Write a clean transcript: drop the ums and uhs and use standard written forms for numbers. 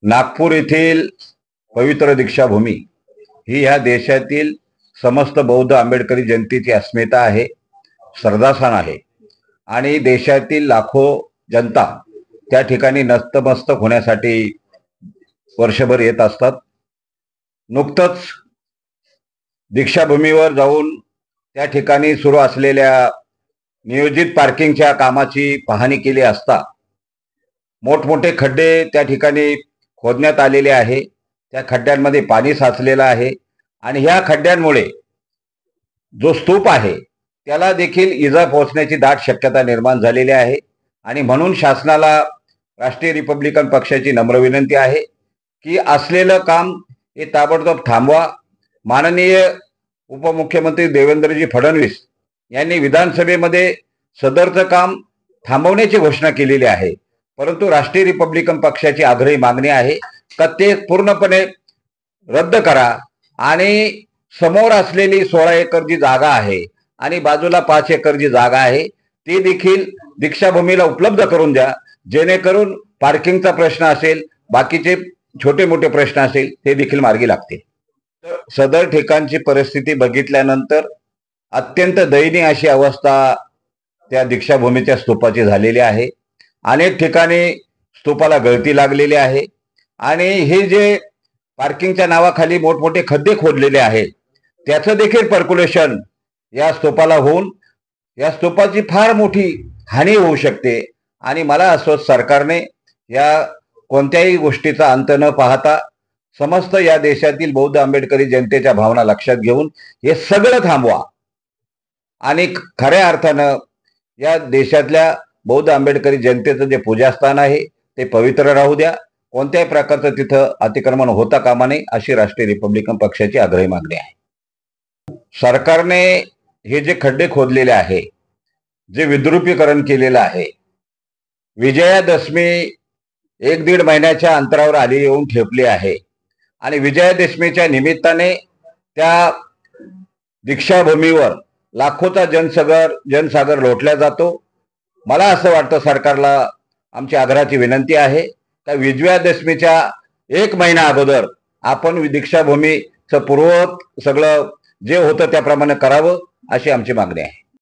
नागपूर येथील पवित्र दीक्षाभूमी ही ह्या देशातील समस्त बौद्ध आंबेडकरी जनतेची अस्मिता आहे, श्रद्धास्थान आहे आणि देशातील लाखो जनता त्या ठिकाणी नतमस्तक होण्यासाठी वर्षभर येत असतात। नुकतंच दीक्षाभूमीवर जाऊन त्या ठिकाणी सुरू असलेल्या नियोजित पार्किंगच्या कामाची पाहणी केली असता मोठमोठे खड्डे त्या ठिकाणी खोदण्यात आलेले आहे। त्या खड्ड्यांमध्ये पाणी साचलेलं आहे आणि ह्या खड्ड्यांमुळे जो स्तूप आहे त्याला देखील इजा पोहोचण्याची दाट शक्यता निर्माण झालेली आहे आणि म्हणून शासनाला राष्ट्रीय रिपब्लिकन पक्षाची नम्र विनंती आहे की असलेलं काम हे ताबडतोब थांबवा। माननीय उपमुख्यमंत्री देवेंद्रजी फडणवीस यांनी विधानसभेमध्ये सदरचं काम थांबवण्याची घोषणा केलेली आहे, परंतु राष्ट्रीय रिपब्लिकन पक्षाची आग्रही मागणी आहे का ते पूर्णपणे रद्द करा आणि समोर असलेली 16 एकर जी जागा आहे आणि बाजूला 5 एकर जी जागा आहे ती देखील दीक्षाभूमीला उपलब्ध करून द्या, जेणेकरून पार्किंगचा प्रश्न असेल, बाकीचे छोटे मोठे प्रश्न असेल ते देखील मार्गी लागतील। सदर ठिकाणची परिस्थिती बघितल्यानंतर अत्यंत दयनीय अशी अवस्था त्या दीक्षाभूमीच्या स्तूपाची झालेली आहे। अनेक ठिकाणी स्तूपाला गळती लागलेली आहे आणि हे जे पार्किंगच्या नावाखाली मोठमोठे खड्डे खोदलेले आहेत त्याचं देखील पर्क्युलेशन या स्तूपाला होऊन या स्तूपाची फार मोठी हानी होऊ शकते आणि मला असं सरकारने या कोणत्याही गोष्टीचा अंत न पाहता समस्त या देशातील बौद्ध आंबेडकरी जनतेच्या भावना लक्षात घेऊन हे सगळं थांबवा आणि खऱ्या अर्थानं या देशातल्या बौद्ध आंबेडकरी जनतेचं जे पूजास्थान आहे ते पवित्र राहू द्या। कोणत्याही प्रकारचं तिथं अतिक्रमण होता कामा नये अशी राष्ट्रीय रिपब्लिकन पक्षाची आग्रही मागणी आहे। सरकारने हे जे खड्डे खोदलेले आहे, जे विद्रुपीकरण केलेलं आहे, विजयादशमी 1-1.5 महिन्याच्या अंतरावर आली येऊन ठेपली आहे आणि विजयादशमीच्या निमित्ताने त्या दीक्षाभूमीवर लाखोचा जनसागर लोटला जातो। मला असं वाटतं सरकारला आमची आग्रहाची विनंती आहे का विजयादशमीच्या 1 महिना अगोदर आपण दीक्षाभूमीचं पूर्ववत सगळं जे होतं त्याप्रमाणे करावं अशी आमची मागणी आहे।